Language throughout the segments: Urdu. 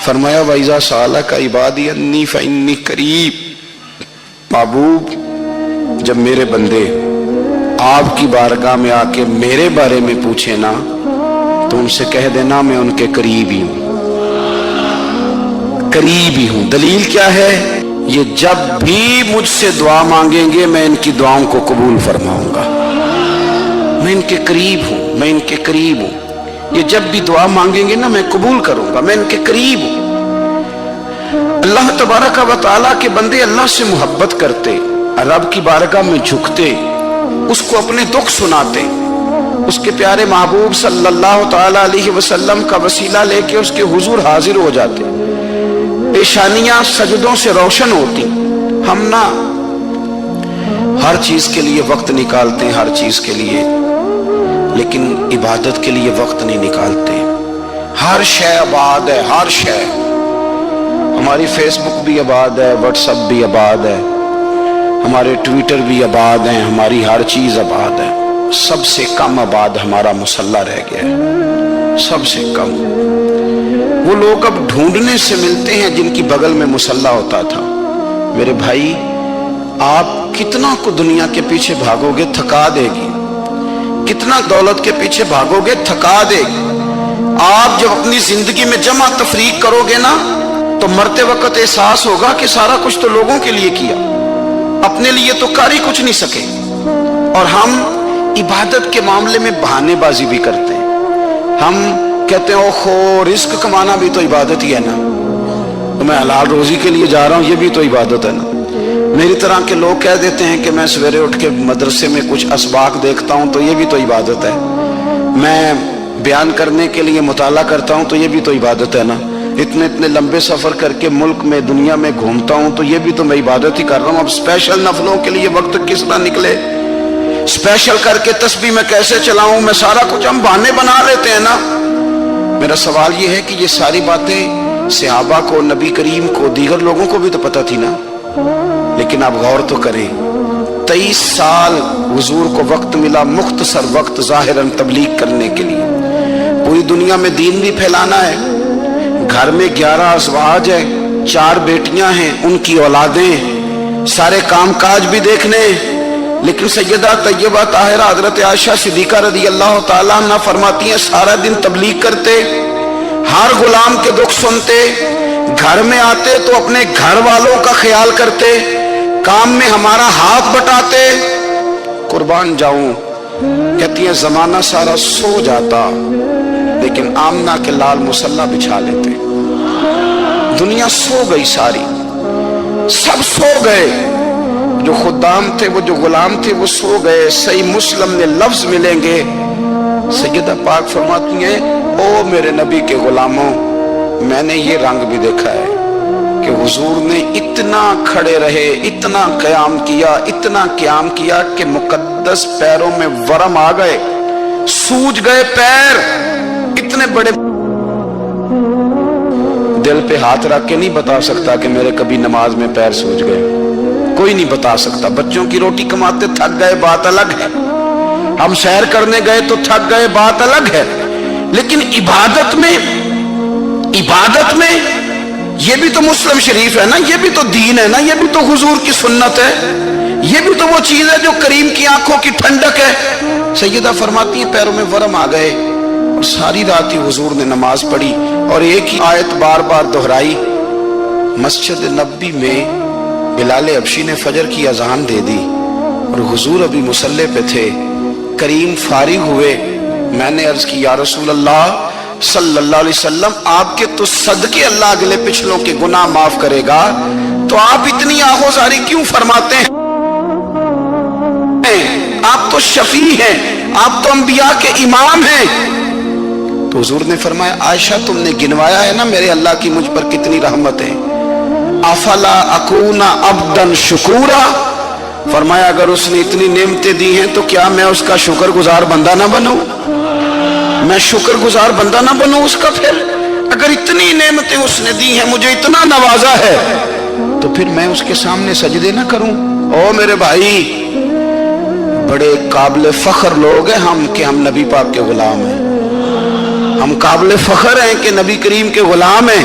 فرمایا وَإِذَا سَأَلَكَ عِبَادِي أَنِّي فَإِنِّي قَرِيب، محبوب جب میرے بندے آپ کی بارگاہ میں آ کے میرے بارے میں پوچھے نا تو ان سے کہہ دینا میں ان کے قریب ہی ہوں، قریب ہی ہوں۔ دلیل کیا ہے؟ یہ جب بھی مجھ سے دعا مانگیں گے میں ان کی دعاؤں کو قبول فرماؤں گا، میں ان کے قریب ہوں، میں ان کے قریب ہوں۔ یہ جب بھی دعا مانگیں گے نا میں قبول کروں گا، میں ان کے قریب ہوں۔ اللہ تبارک و تعالیٰ کے بندے اللہ سے محبت کرتے، رب کی بارگاہ میں جھکتے، اس کو اپنے دکھ سناتے، اس کے پیارے محبوب صلی اللہ تعالیٰ علیہ وسلم کا وسیلہ لے کے اس کے حضور حاضر ہو جاتے، پیشانیاں سجدوں سے روشن ہوتی۔ ہم نہ ہر چیز کے لیے وقت نکالتے ہیں، ہر چیز کے لیے، لیکن عبادت کے لیے وقت نہیں نکالتے۔ ہر شے آباد ہے، ہر شے، ہماری فیس بک بھی آباد ہے، واٹس ایپ بھی آباد ہے، ہمارے ٹویٹر بھی آباد ہیں، ہماری ہر چیز آباد ہے۔ سب سے کم آباد ہمارا مصلی رہ گیا ہے، سب سے کم۔ وہ لوگ اب ڈھونڈنے سے ملتے ہیں جن کی بغل میں مصلی ہوتا تھا۔ میرے بھائی آپ کتنا کو دنیا کے پیچھے بھاگو گے تھکا دے گی، کتنا دولت کے پیچھے بھاگو گے تھکا دے گی۔ آپ جب اپنی زندگی میں جمع تفریق کرو گے نا تو مرتے وقت احساس ہوگا کہ سارا کچھ تو لوگوں کے لیے کیا، اپنے لیے تو کر ہی کچھ نہیں سکے۔ اور ہم عبادت کے معاملے میں بہانے بازی بھی کرتے ہیں۔ ہم کہتے ہیں اوہو رزق کمانا بھی تو عبادت ہی ہے نا، تو میں حلال روزی کے لیے جا رہا ہوں، یہ بھی تو عبادت ہے نا۔ میری طرح کے لوگ کہہ دیتے ہیں کہ میں سویرے اٹھ کے مدرسے میں کچھ اسباق دیکھتا ہوں تو یہ بھی تو عبادت ہے، میں بیان کرنے کے لیے مطالعہ کرتا ہوں تو یہ بھی تو عبادت ہے نا، اتنے لمبے سفر کر کے ملک میں دنیا میں گھومتا ہوں تو یہ بھی تو میں عبادت ہی کر رہا ہوں۔ اب اسپیشل نفلوں کے لیے وقت کس طرح نکلے، اسپیشل کر کے تسبیح میں کیسے چلاؤں، میں سارا کچھ ہم بہانے بنا لیتے ہیں نا۔ میرا سوال یہ ہے کہ یہ ساری باتیں صحابہ کو، نبی کریم کو، دیگر لوگوں کو بھی تو پتہ تھی نا، لیکن آپ غور تو کریں 23 سال حضور کو وقت ملا، مختصر وقت ظاہراً تبلیغ کرنے کے لیے، پوری دنیا میں دین بھی پھیلانا ہے۔ گھر میں 11 ازواج ہے، 4 بیٹیاں ہیں، ان کی اولادیں، سارے کام کاج بھی دیکھنے، لیکن سیدہ طیبہ طاہرہ حضرت عائشہ صدیقہ رضی اللہ تعالیٰ عنہ فرماتی ہیں سارا دن تبلیغ کرتے، ہر غلام کے دکھ سنتے، گھر میں آتے تو اپنے گھر والوں کا خیال کرتے، کام میں ہمارا ہاتھ بٹاتے۔ قربان جاؤں، کہتی ہیں زمانہ سارا سو جاتا لیکن آمنہ کے لال مصلی بچھا لیتے۔ دنیا سو گئی، ساری سب سو گئے، جو خدام تھے، وہ جو غلام تھے وہ سو گئے۔ صحیح مسلم میں لفظ ملیں گے، سیدہ پاک فرماتی ہیں او میرے نبی کے غلاموں، میں نے یہ رنگ بھی دیکھا ہے کہ حضور نے اتنا کھڑے رہے، اتنا قیام کیا، اتنا قیام کیا کہ مقدس پیروں میں ورم آ گئے، سوج گئے پیر، اتنے بڑے۔ دل پہ ہاتھ رکھ کے نہیں بتا سکتا کہ میرے کبھی نماز میں پیر سوج گئے، کوئی نہیں بتا سکتا۔ بچوں کی روٹی کماتے تھک گئے بات الگ ہے، ہم سیر کرنے گئے تو تھک گئے بات الگ ہے، لیکن عبادت میں یہ بھی تو مسلم شریف ہے نا، یہ بھی تو دین ہے نا، یہ بھی تو حضور کی سنت ہے، یہ بھی تو وہ چیز ہے جو کریم کی آنکھوں کی ٹھنڈک ہے۔ سیدہ فرماتی ہیں پیروں میں ورم آ گئے، اور ساری رات ہی حضور نے نماز پڑھی اور ایک ہی آیت بار بار دہرائی۔ مسجد نبوی میں بلال حبشی نے فجر کی اذان دے دی اور حضور ابھی مصلی پہ تھے، کریم فارغ ہوئے، میں نے عرض کی یا رسول اللہ صلی اللہ علیہ وسلم آپ کے تو صدقے اللہ اگلے پچھلوں کے گناہ معاف کرے گا، تو آپ اتنی آہوزاری کیوں فرماتے ہیں؟ آپ تو شفیع ہیں، آپ تو انبیاء کے امام ہیں۔ تو حضور نے فرمایا عائشہ تم نے گنوایا ہے نا میرے اللہ کی مجھ پر کتنی رحمت ہے، افلا اکون عبدا شکورا، فرمایا اگر اس نے اتنی نعمتیں دی ہیں تو کیا میں اس کا شکر گزار بندہ نہ بنوں، میں شکر گزار بندہ نہ بنوں اس کا؟ پھر اگر اتنی نعمتیں اس نے دی ہیں، مجھے اتنا نوازا ہے، تو پھر میں اس کے سامنے سجدے نہ کروں؟ او میرے بھائی، بڑے قابل فخر لوگ ہیں ہم کہ ہم نبی پاک کے غلام ہیں، ہم قابل فخر ہیں کہ نبی کریم کے غلام ہیں،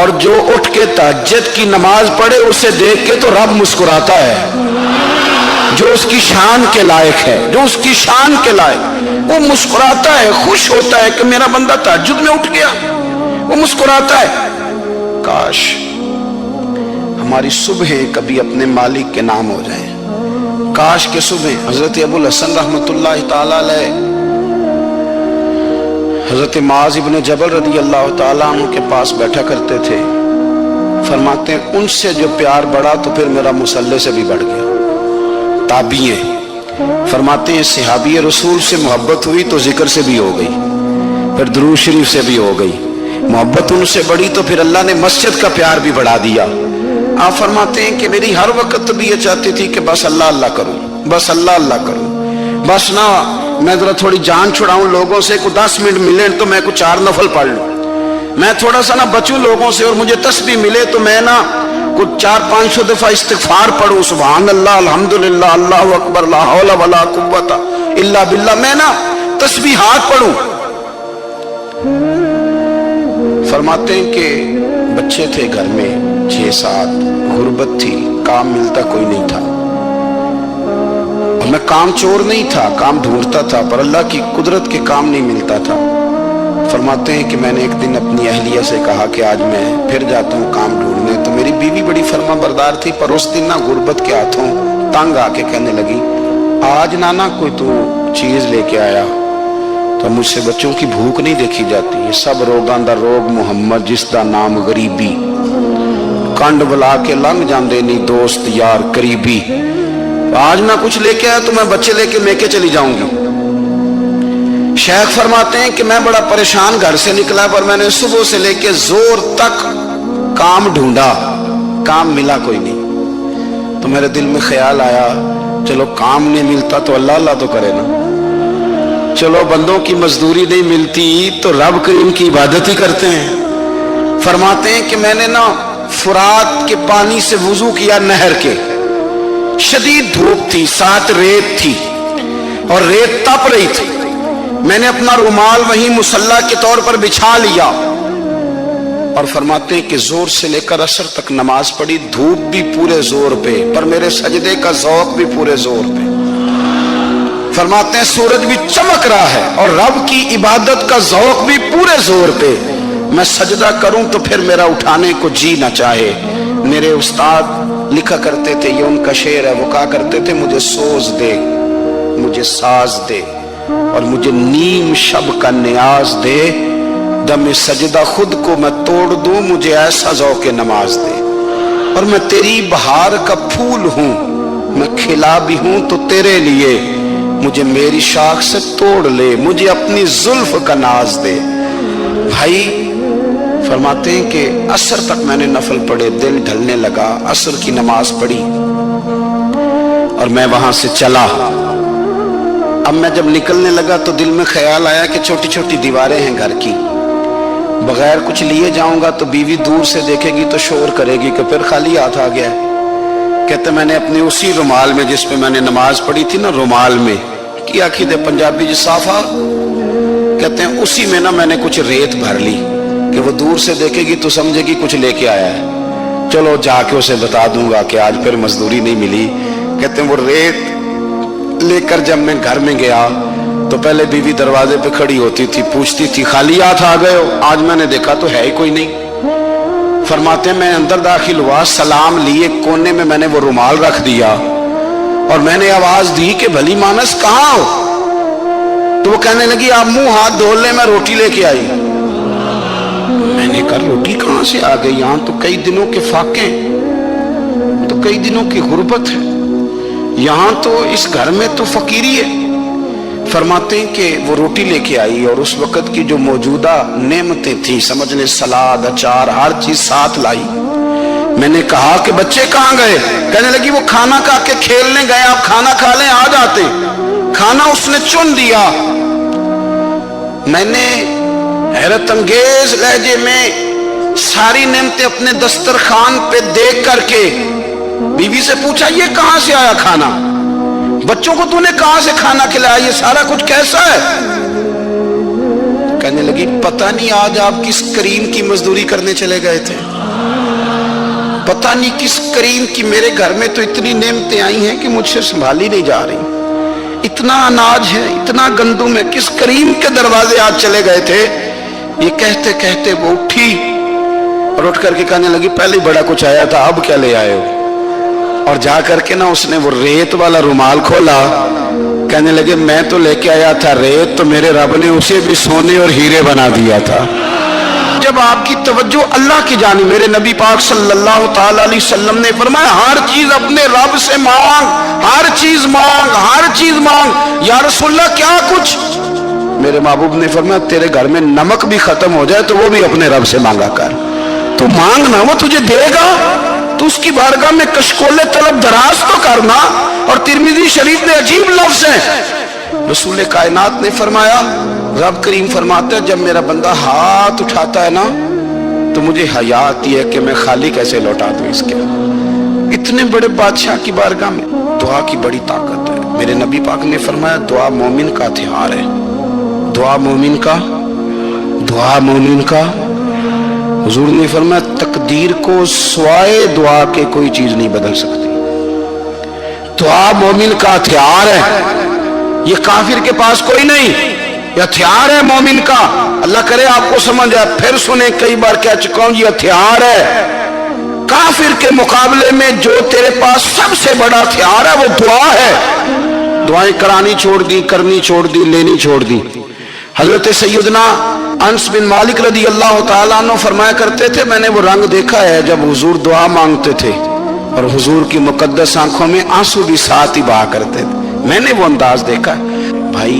اور جو اٹھ کے تہجد کی نماز پڑھے اسے دیکھ کے تو رب مسکراتا ہے، جو اس کی شان کے لائق ہے، جو اس کی شان کے لائق، وہ مسکراتا ہے، خوش ہوتا ہے کہ میرا بندہ تہجد میں اٹھ گیا، وہ مسکراتا ہے۔ کاش ہماری صبحیں کبھی اپنے مالک کے نام ہو جائیں، کاش کے صبح حضرت ابو الحسن رحمت اللہ تعالی علیہ حضرت معاذ ابن جبل رضی اللہ تعالیٰ عنہ کے پاس بیٹھا کرتے تھے، فرماتے ہیں ان سے جو پیار بڑھا تو پھر میرا مصلی سے بھی بڑھ گیا۔ تابعی ہیں، فرماتے ہیں صحابی رسول سے محبت ہوئی تو ذکر سے بھی ہو گئی، پھر درود شریف سے بھی ہو گئی، محبت ان سے بڑھی تو پھر اللہ نے مسجد کا پیار بھی بڑھا دیا۔ آپ فرماتے ہیں کہ میری ہر وقت بھی یہ چاہتی تھی کہ بس اللہ اللہ کروں، بس اللہ اللہ کروں، بس نہ میں ذرا تھوڑی جان چھڑاؤں لوگوں سے، کو 10 منٹ ملے تو میں کچھ 4 نفل پڑھ لوں، میں تھوڑا سا نہ بچوں لوگوں سے اور مجھے تسبیح ملے تو میں نہ کچھ 400-500 دفعہ استغفار پڑھوں، سبحان اللہ الحمدللہ اللہ اکبر لا حول ولا قوت الا باللہ، میں نہ تسبیحات پڑھوں۔ فرماتے ہیں کہ بچے تھے گھر میں 6-7، غربت تھی، کام ملتا کوئی نہیں تھا، اور میں کام چور نہیں تھا، کام ڈھونڈتا تھا، پر اللہ کی قدرت کے کام نہیں ملتا تھا۔ فرماتے ہیں کہ میں نے ایک دن اپنی اہلیہ سے کہا کہ آج میں پھر جاتا ہوں کام ڈھونڈنے، تو میری بیوی بڑی فرما بردار تھی، پر اس دن نہ غربت کے ہاتھوں تنگ آ کے کہنے لگی آج نانا کوئی تو چیز لے کے آیا، تو مجھ سے بچوں کی بھوک نہیں دیکھی جاتی، یہ سب روگاں دا روگ محمد جس دا نام غریبی، کنڈ بلا کے لنگ جاندے نہیں دوست یار قریبی، آج نہ کچھ لے کے آیا تو میں بچے لے کے میکے چلی جاؤں گی۔ شیخ فرماتے ہیں کہ میں بڑا پریشان گھر سے نکلا، پر میں نے صبح سے لے کے زور تک کام ڈھونڈا، کام ملا کوئی نہیں، تو میرے دل میں خیال آیا چلو کام نہیں ملتا تو اللہ اللہ تو کرے نا، چلو بندوں کی مزدوری نہیں ملتی تو رب کریم کی عبادت ہی کرتے ہیں۔ فرماتے ہیں کہ میں نے نا فرات کے پانی سے وضو کیا، نہر کے، شدید دھوپ تھی، ساتھ ریت تھی اور ریت تپ رہی تھی، میں نے اپنا رومال وہیں مصلی کے طور پر بچھا لیا، اور فرماتے ہیں کہ زور سے لے کر عصر تک نماز پڑھی، دھوپ بھی پورے زور پہ پر میرے سجدے کا ذوق بھی پورے زور پہ۔ فرماتے ہیں سورج بھی چمک رہا ہے اور رب کی عبادت کا ذوق بھی پورے زور پہ، میں سجدہ کروں تو پھر میرا اٹھانے کو جی نہ چاہے۔ میرے استاد لکھا کرتے تھے، یہ ان کا شعر ہے، وہ کہا کرتے تھے مجھے سوز دے، مجھے ساز دے، اور مجھے نیم شب کا نیاز دے، دم سجدہ خود کو میں توڑ دوں، مجھے ایسا ذوق نماز دے، اور میں تیری بہار کا پھول ہوں، میں کھلا بھی ہوں تو تیرے لیے، مجھے میری شاخ سے توڑ لے، مجھے اپنی زلف کا ناز دے۔ بھائی فرماتے ہیں کہ عصر تک میں نے نفل پڑھے، دل ڈھلنے لگا، عصر کی نماز پڑھی اور میں وہاں سے چلا۔ اب میں جب نکلنے لگا تو دل میں خیال آیا کہ چھوٹی چھوٹی دیواریں ہیں گھر کی، بغیر کچھ لیے جاؤں گا تو بیوی دور سے دیکھے گی تو شور کرے گی کہ پھر خالی ہاتھ آ گیا ہے۔ کہتے میں نے اپنے اسی رومال میں جس پہ میں نے نماز پڑھی تھی نا، رومال میں کیا عقیدے پنجابی جی صافہ، کہتے ہیں اسی میں نا میں نے کچھ ریت بھر لی کہ وہ دور سے دیکھے گی تو سمجھے گی کچھ لے کے آیا ہے، چلو جا کے اسے بتا دوں گا کہ آج پھر مزدوری نہیں ملی۔ کہتے ہیں وہ ریت لے کر جب میں گھر میں گیا تو پہلے بیوی دروازے پہ کھڑی ہوتی تھی، پوچھتی تھی خالی ہاتھ آ گئے ہو؟ آج میں نے دیکھا تو ہے ہی کوئی نہیں۔ فرماتے ہیں میں اندر داخل ہوا، سلام لیے، کونے میں نے وہ رومال رکھ دیا اور میں نے آواز دی کہ بھلی مانس کہاں ہو؟ تو وہ کہنے لگی آپ منہ ہاتھ دھو لیں، میں روٹی لے کے آئی۔ میں نے کہا روٹی کہاں سے آ گئی؟ یہاں تو کئی دنوں کے فاقے، تو کئی دنوں کی غربت ہے، یہاں تو اس گھر میں تو فقیری ہے۔ فرماتے ہیں کہ وہ روٹی لے کے آئی اور اس وقت کی جو موجودہ نعمتیں تھیں، سمجھ لیں سلاد، اچار، ہر چیز ساتھ لائی۔ میں نے کہا کہ بچے کہاں گئے؟ کہنے لگی وہ کھانا کھا کے کھیلنے گئے، آپ کھانا کھا لیں آ جاتے۔ کھانا اس نے چن دیا۔ میں نے حیرت انگیز لہجے میں ساری نعمتیں اپنے دسترخوان پہ دیکھ کر کے بیوی سے پوچھا یہ کہاں سے آیا کھانا؟ بچوں کو تو نے کہاں سے کھانا کھلایا؟ یہ سارا کچھ کیسا ہے؟ کہنے لگی پتہ نہیں آج آپ کس کریم کی مزدوری کرنے چلے گئے تھے، پتہ نہیں کس کریم کی، میرے گھر میں تو اتنی نعمتیں آئی ہیں کہ مجھ سے سنبھالی نہیں جا رہی، اتنا اناج ہے، اتنا گندم ہے، کس کریم کے دروازے آج چلے گئے تھے؟ یہ کہتے کہتے وہ اٹھی اور اٹھ کر کے کہنے لگی پہلے ہی بڑا کچھ آیا تھا، اب کیا لے آئے ہو؟ اور جا کر کے نا اس نے وہ ریت والا رومال کھولا، کہنے لگے میں تو لے کے آیا تھا ریت، تو میرے رب نے اسے بھی سونے اور ہیرے بنا دیا تھا۔ جب آپ کی توجہ اللہ کی جانب، میرے نبی پاک صلی اللہ تعالی علیہ وسلم نے فرمایا ہر چیز اپنے رب سے مانگ، ہر چیز مانگ، ہر چیز مانگ۔ یا رسول اللہ کیا کچھ؟ میرے محبوب نے فرمایا تیرے گھر میں نمک بھی ختم ہو جائے تو وہ بھی اپنے رب سے مانگا کر، تو مانگنا وہ تجھے دے گا، تو اس کی بارگاہ میں کشکول طلب دراز تو کرنا۔ اور ترمذی شریف میں عجیب لفظ ہے، رسول کائنات نے فرمایا، رب کریم فرماتا ہے جب میرا بندہ ہاتھ اٹھاتا ہے نا تو مجھے حیا آتی ہے کہ میں خالی کیسے لوٹا دوں اس کے۔ اتنے بڑے بادشاہ کی بارگاہ میں دعا کی بڑی طاقت ہے۔ میرے نبی پاک نے فرمایا دعا مومن کا ہتھیار ہے، دعا مومن کا، دعا مومن کا۔ حضور نے فرمایا تقدیر کو سوائے دعا کے کوئی چیز نہیں بدل سکتی، دعا مومن کا ہتھیار ہے، یہ کافر کے پاس کوئی نہیں، یہ ہتھیار ہے مومن کا۔ اللہ کرے آپ کو سمجھ آئے، پھر سنیں، کئی بار کہہ چکا ہوں یہ ہتھیار ہے کافر کے مقابلے میں، جو تیرے پاس سب سے بڑا ہتھیار ہے وہ دعا ہے۔ دعائیں کرانی چھوڑ دی، کرنی چھوڑ دی، لینی چھوڑ دی۔ حضرت سیدنا انس بن مالک رضی اللہ تعالیٰ عنہ فرمایا کرتے تھے میں نے وہ رنگ دیکھا ہے جب حضور دعا مانگتے تھے اور حضور کی مقدس آنکھوں میں آنسو بھی ساتھ ہی بہا کرتے تھے، میں نے وہ انداز دیکھا ہے۔ بھائی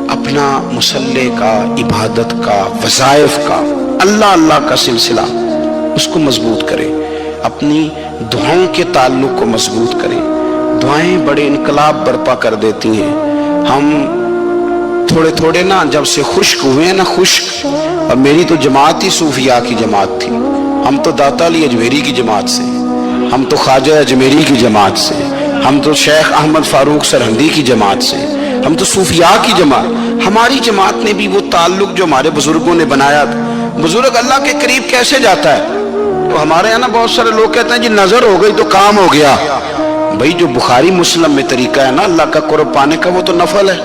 اپنا مصلی کا، عبادت کا، وظائف کا، اللہ اللہ کا سلسلہ اس کو مضبوط کریں، اپنی دعاؤں کے تعلق کو مضبوط کریں۔ دعائیں بڑے انقلاب برپا کر دیتی ہیں۔ ہم تھوڑے تھوڑے نا جب سے خشک ہوئے نا، خشک، اور میری تو جماعت ہی صوفیاء کی جماعت تھی، ہم تو داتا علی اجمیری کی جماعت سے، ہم تو خواجہ اجمیری کی جماعت سے، ہم تو شیخ احمد فاروق سرہندی کی جماعت سے، ہم تو صوفیاء کی جماعت۔ ہماری جماعت نے بھی وہ تعلق جو ہمارے بزرگوں نے بنایا تھا۔ بزرگ اللہ کے قریب کیسے جاتا ہے؟ تو ہمارے یہاں نا بہت سارے لوگ کہتے ہیں جی نظر ہو گئی تو کام ہو گیا۔ بھائی جو بخاری مسلم میں طریقہ ہے نا اللہ کا قرب پانے کا، وہ تو نفل ہے۔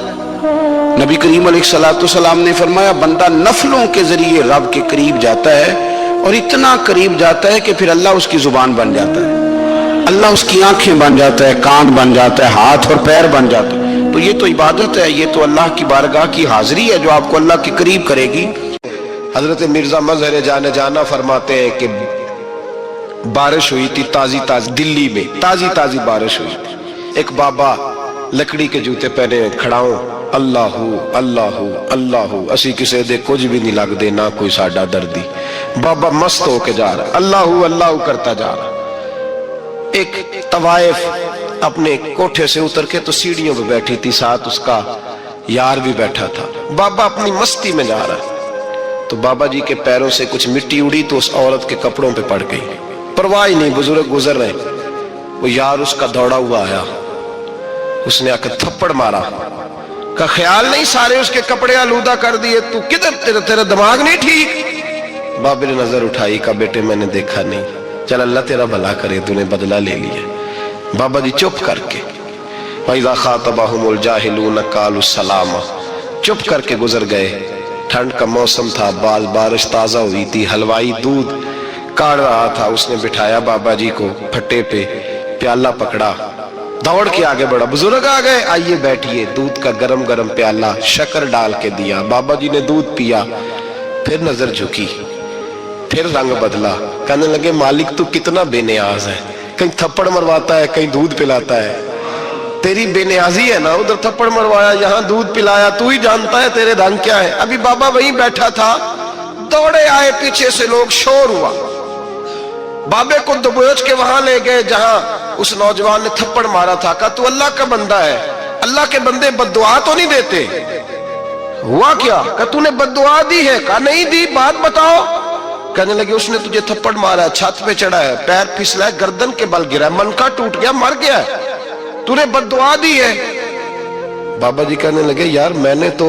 نبی کریم علیہ السلام نے فرمایا بندہ نفلوں کے ذریعے رب کے قریب جاتا ہے، اور اتنا قریب جاتا ہے کہ پھر اللہ اس کی زبان بن جاتا ہے، اللہ اس کی آنکھیں بن جاتا ہے، کان بن جاتا ہے، ہاتھ اور پیر بن جاتا ہے۔ تو یہ تو عبادت ہے، یہ تو اللہ کی بارگاہ کی حاضری ہے جو آپ کو اللہ کے قریب کرے گی۔ حضرت مرزا مظہر جانا فرماتے ہیں کہ بارش ہوئی تھی تازی تازی، دلی میں تازی تازی بارش ہوئی تھی، ایک بابا لکڑی کے جوتے پہنے کھڑا ہوں، اللہ اللہ اللہ اسی کسے دے کچھ بھی نہیں لگ دے نہ کوئی ساڈا دردی۔ بابا مست ہو کے جا رہا ہے، اللہ اللہ کرتا جا رہا۔ ایک طوائف اپنے کوٹھے سے اتر کے تو سیڑھیوں پہ بیٹھی تھی، ساتھ اس کا یار بھی بیٹھا تھا۔ بابا اپنی مستی میں جا رہا ہے تو بابا جی کے پیروں سے کچھ مٹی اڑی تو اس عورت کے کپڑوں پہ پڑ گئی، پرواہ ہی نہیں، بزرگ گزر رہے۔ وہ یار اس کا دوڑا ہوا آیا، اس نے آ کے تھپڑ مارا، کا خیال نہیں سارے اس کے کپڑے آلودہ کر دیے، تو کدھر، تیرا دماغ نہیں ٹھیک؟ بابے نے نظر اٹھائی، کہا بیٹے میں نے دیکھا نہیں، چل اللہ تیرا بھلا کرے، تو نے بدلہ لے لیا۔ بابا جی چپ کر کے وَإِذَا خَاطَبَهُمُ الْجَاهِلُونَ قَالُوا السَّلَامَ، چپ کر کے گزر گئے۔ ٹھنڈ کا موسم تھا، بارش تازہ ہوئی تھی، حلوائی دودھ کاڑ رہا تھا، اس نے بٹھایا بابا جی کو پھٹے پہ، پیالہ پکڑا، دوڑ کے آگے بڑھا، بزرگ آ گئے، آئیے بیٹھیے، دودھ کا گرم گرم پیالہ شکر ڈال کے دیا، بابا جی نے دودھ پیا، پھر نظر جھکی، پھر رنگ بدلا، کہنے لگے مالک تو کتنا بے نیاز ہے، کہیں تھپڑ مرواتا ہے، کہیں دودھ پلاتا ہے، تیری بے نیازی ہے نا، ادھر تھپڑ مروایا، یہاں دودھ پلایا، تو ہی جانتا ہے تیرے رنگ کیا ہے۔ ابھی بابا وہیں بیٹھا تھا، دوڑے آئے پیچھے سے لوگ، شور ہوا، بابے کو دبوچ کے وہاں لے گئے جہاں اس نوجوان نے تھپڑ مارا تھا، کہا تو اللہ کا بندہ ہے، اللہ کے بندے بد دعا تو نہیں دیتے؟ ہوا کیا؟ کہا تو نے بد دعا دی ہے؟ کہا نہیں دی، بات بتاؤ۔ کہنے لگے اس نے تجھے تھپڑ مارا ہے، چھت پہ چڑھا ہے، پیر پھسلا ہے، گردن کے بل گرا ہے، منکا ٹوٹ گیا، مر گیا ہے، تو نے بد دعا دی ہے۔ بابا جی کہنے لگے یار میں نے تو